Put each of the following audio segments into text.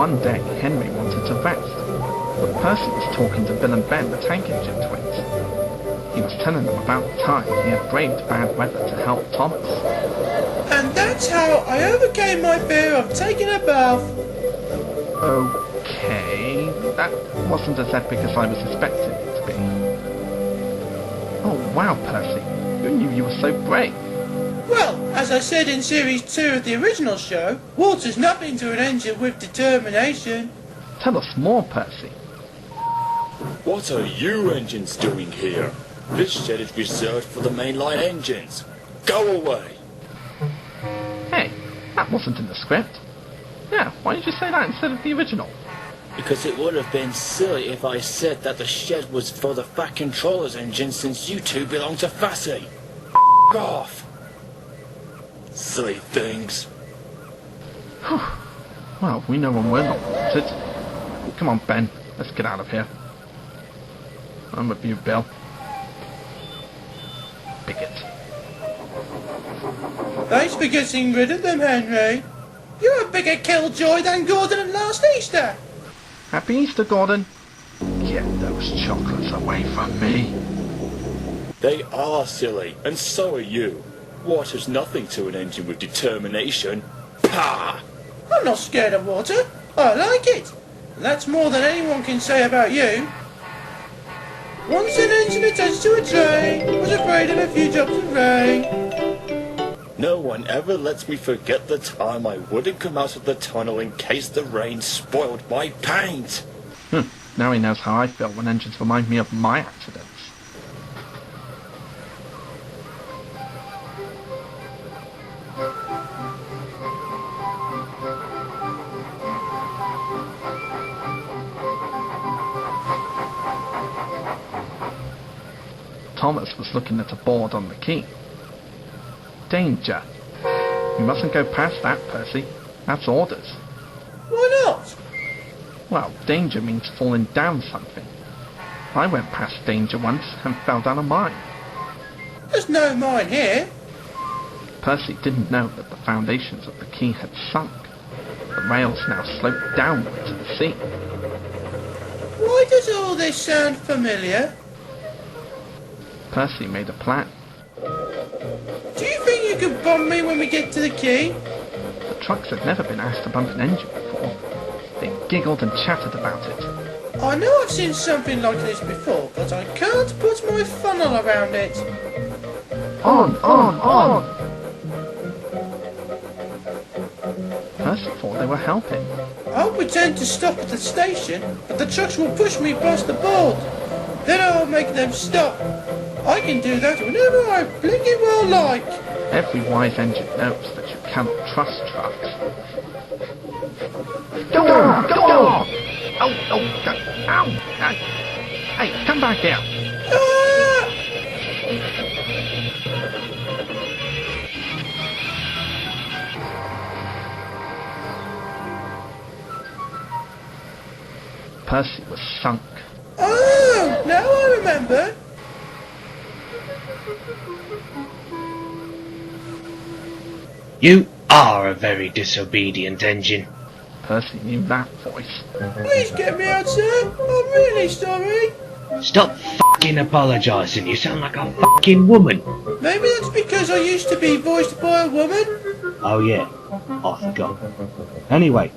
one day Henry wanted to rest, but Percy was talking to Bill and Ben, the tank engine twins. He was telling them about the time he had braved bad weather to help Thomas. And that's how I overcame my fear of taking a bath. Okay, that wasn't as epic as I was expecting it to be. Oh wow, Percy, who knew you were so brave? Well, as I said in Series 2 of the original show, water's nothing to an engine with determination. Tell us more, Percy. What are you engines doing here? This shed is reserved for the mainline engines. Go away! Hey, that wasn't in the script. Yeah, why did you say that instead of the original? Because it would have been silly if I said that the shed was for the Fat Controller's engine, since you two belong to Fassy. Off! Silly things. Well, we know when we're not wanted. Come on, Ben, let's get out of here. I'm with you, Bill. Bigot. Thanks for getting rid of them, Henry. You're a bigger killjoy than Gordon at last Easter. Happy Easter, Gordon. Get those chocolates away from me. They are silly, and so are you. Water's nothing to an engine with determination. Pah! I'm not scared of water. I like it. And that's more than anyone can say about you. Once an engine attached to a train, was afraid of a few drops of rain. No one ever lets me forget the time I wouldn't come out of the tunnel in case the rain spoiled my paint. Now he knows how I feel when engines remind me of my accidents. Thomas was looking at a board on the quay. Danger. You mustn't go past that, Percy. That's orders. Why not? Well, danger means falling down something. I went past danger once and fell down a mine. There's no mine here. Percy didn't know that the foundations of the quay had sunk. The rails now sloped downward to the sea. Why does all this sound familiar? Percy made a plan. Do you think you could bomb me when we get to the quay? The trucks had never been asked to bump an engine before. They giggled and chattered about it. I know I've seen something like this before, but I can't put my funnel around it. On! Percy thought they were helping. I'll pretend to stop at the station, but the trucks will push me past the board. Then I'll make them stop. I can do that whenever I blinking well like. Every wise engine knows that you cannot trust trucks. Go on! Ow! Hey, come back here! Ah! Percy was sunk. Oh, now I remember. You are a very disobedient engine. Percy knew that voice. Please get me out, sir. I'm really sorry. Stop fucking apologising, you sound like a fucking woman. Maybe that's because I used to be voiced by a woman. Oh yeah, I forgot. Anyway,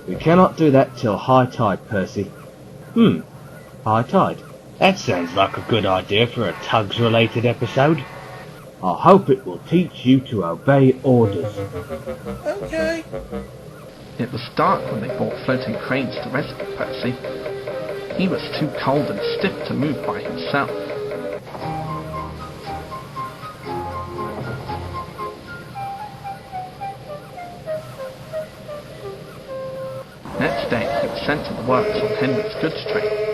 we cannot do that till high tide, Percy. High tide. That sounds like a good idea for a Tugs-related episode. I hope it will teach you to obey orders. Okay. It was dark when they brought floating cranes to rescue Percy. He was too cold and stiff to move by himself. Next day, he was sent to the works on Henry's goods train.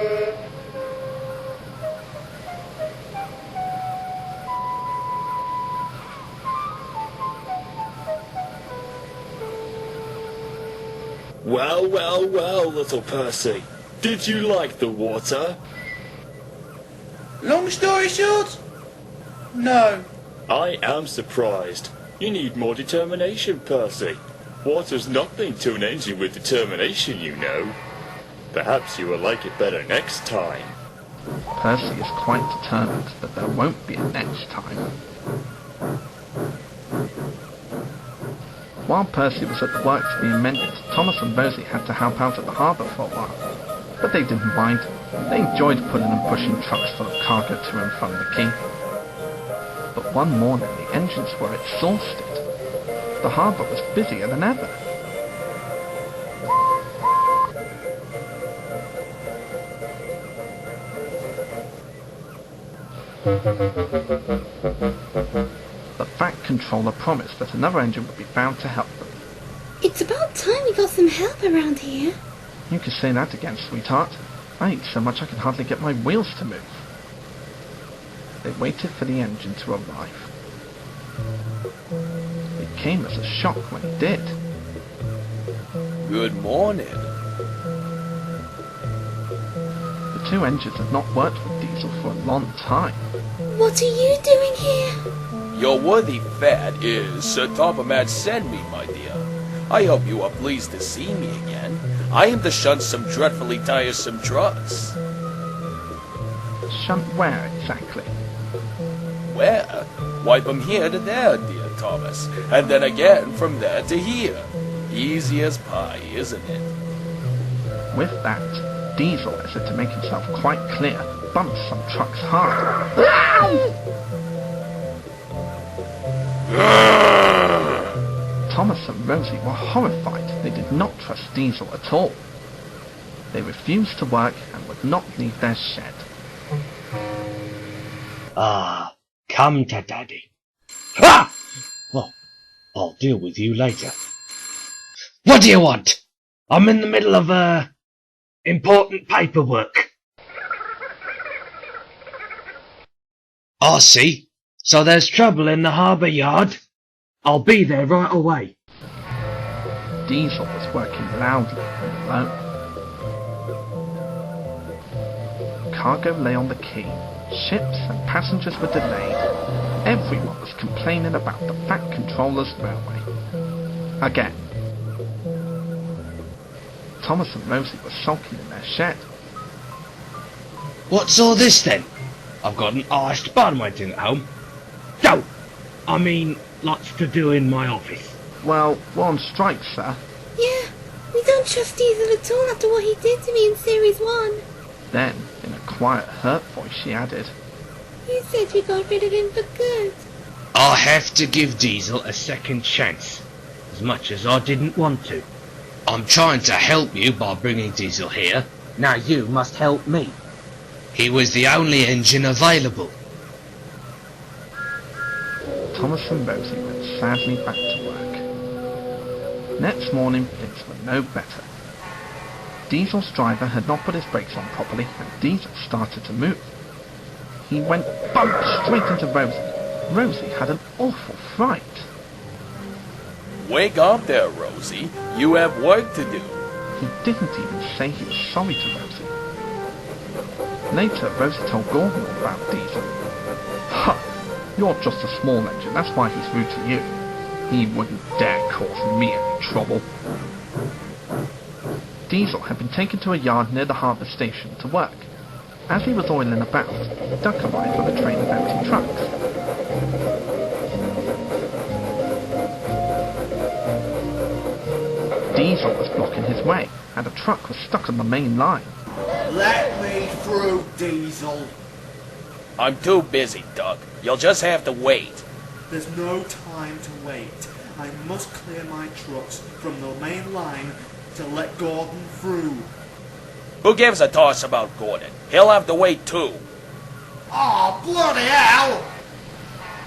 Well, little Percy. Did you like the water? Long story short, no. I am surprised. You need more determination, Percy. Water's nothing to an engine with determination, you know. Perhaps you will like it better next time. Percy is quite determined that there won't be a next time. While Percy was at the works being mended, Thomas and Rosie had to help out at the harbour for a while. But they didn't mind. They enjoyed pulling and pushing trucks full of cargo to and from the quay. But one morning the engines were exhausted. The harbour was busier than ever. The Fat Controller promised that another engine would be found to help them. It's about time we got some help around here. You can say that again, sweetheart. I ate so much I can hardly get my wheels to move. They waited for the engine to arrive. It came as a shock when it did. Good morning. The two engines had not worked with diesel for a long time. What are you doing here? Your worthy fat is Sir Tobermat sent me, my dear. I hope you are pleased to see me again. I am to shunt some dreadfully tiresome trucks. Shunt where exactly? Where? Why, from here to there, dear Thomas, and then again from there to here. Easy as pie, isn't it? With that, Diesel, as if to make himself quite clear, bumped some trucks hard. Thomas and Rosie were horrified. They did not trust Diesel at all. They refused to work and would not leave their shed. Ah, come to Daddy. Ha! Well, I'll deal with you later. What do you want? I'm in the middle of, important paperwork. I see. So there's trouble in the harbour yard. I'll be there right away. Diesel was working loudly and alone. Cargo lay on the quay. Ships and passengers were delayed. Everyone was complaining about the Fat Controller's railway. Again. Thomas and Rosie were sulking in their shed. What's all this then? I've got an iced bun waiting at home. No! I mean, lots to do in my office. Well, we're on strike, sir. Yeah, we don't trust Diesel at all after what he did to me in Series 1. Then, in a quiet, hurt voice, she added, You said you got rid of him for good. I have to give Diesel a second chance, as much as I didn't want to. I'm trying to help you by bringing Diesel here. Now you must help me. He was the only engine available. Thomas and Rosie went sadly back to work. Next morning, things were no better. Diesel's driver had not put his brakes on properly, and Diesel started to move. He went bump straight into Rosie. Rosie had an awful fright. Wake up there, Rosie. You have work to do. He didn't even say he was sorry to Rosie. Later, Rosie told Gordon all about Diesel. Ha! You're just a small engine, that's why he's rude to you. He wouldn't dare cause me any trouble. Diesel had been taken to a yard near the harbour station to work. As he was oiling about, Duck arrived with a train of empty trucks. Diesel was blocking his way, and a truck was stuck on the main line. Let me through, Diesel. I'm too busy, Doug. You'll just have to wait. There's no time to wait. I must clear my trucks from the main line to let Gordon through. Who gives a toss about Gordon? He'll have to wait too. Oh, bloody hell!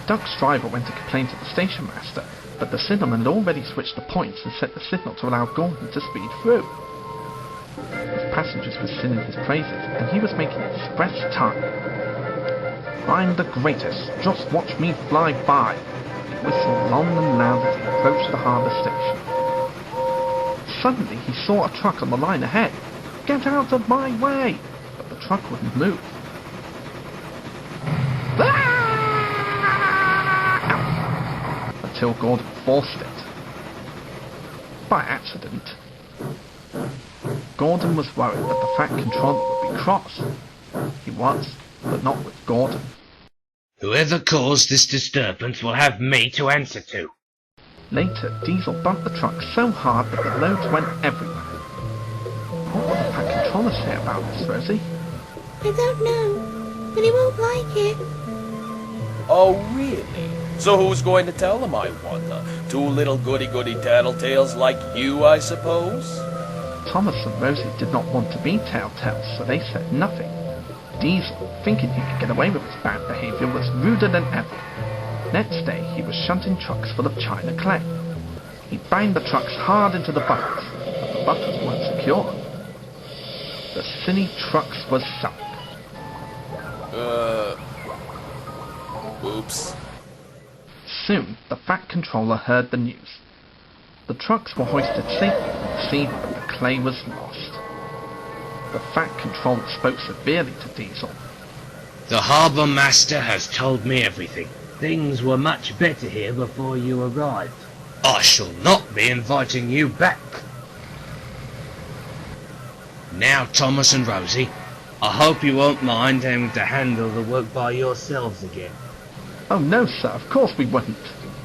Duck's driver went to complain to the station master, but the signalman had already switched the points and set the signal to allow Gordon to speed through. His passengers were singing his praises, and he was making express time. I'm the greatest, just watch me fly by. He whistled long and loud as he approached the harbour station. Suddenly he saw a truck on the line ahead. Get out of my way! But the truck wouldn't move. Until Gordon forced it. by accident. Gordon was worried that the Fat Controller would be cross. He was, but not with Gordon. Whoever caused this disturbance will have me to answer to. Later, Diesel bumped the truck so hard that the loads went everywhere. What will the Fat Controller say about this, Rosie? I don't know, but he won't like it. Oh, really? So who's going to tell him, I wonder? Two little goody-goody tattletales like you, I suppose? Thomas and Rosie did not want to be telltales, so they said nothing. Diesel, thinking he could get away with his bad behaviour, was ruder than ever. Next day, he was shunting trucks full of china clay. He banged the trucks hard into the buckets, but the buckets weren't secure. The silly trucks were sunk. Oops. Soon, the Fat Controller heard the news. The trucks were hoisted safely from the sea, but the clay was lost. The Fat Controller spoke severely to Diesel. The harbour master has told me everything. Things were much better here before you arrived. I shall not be inviting you back. Now, Thomas and Rosie, I hope you won't mind having to handle the work by yourselves again. Oh no, sir, of course we wouldn't.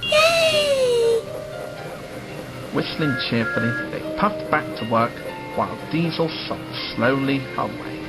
Yay! Whistling cheerfully, they puffed back to work while Diesel sulked slowly away.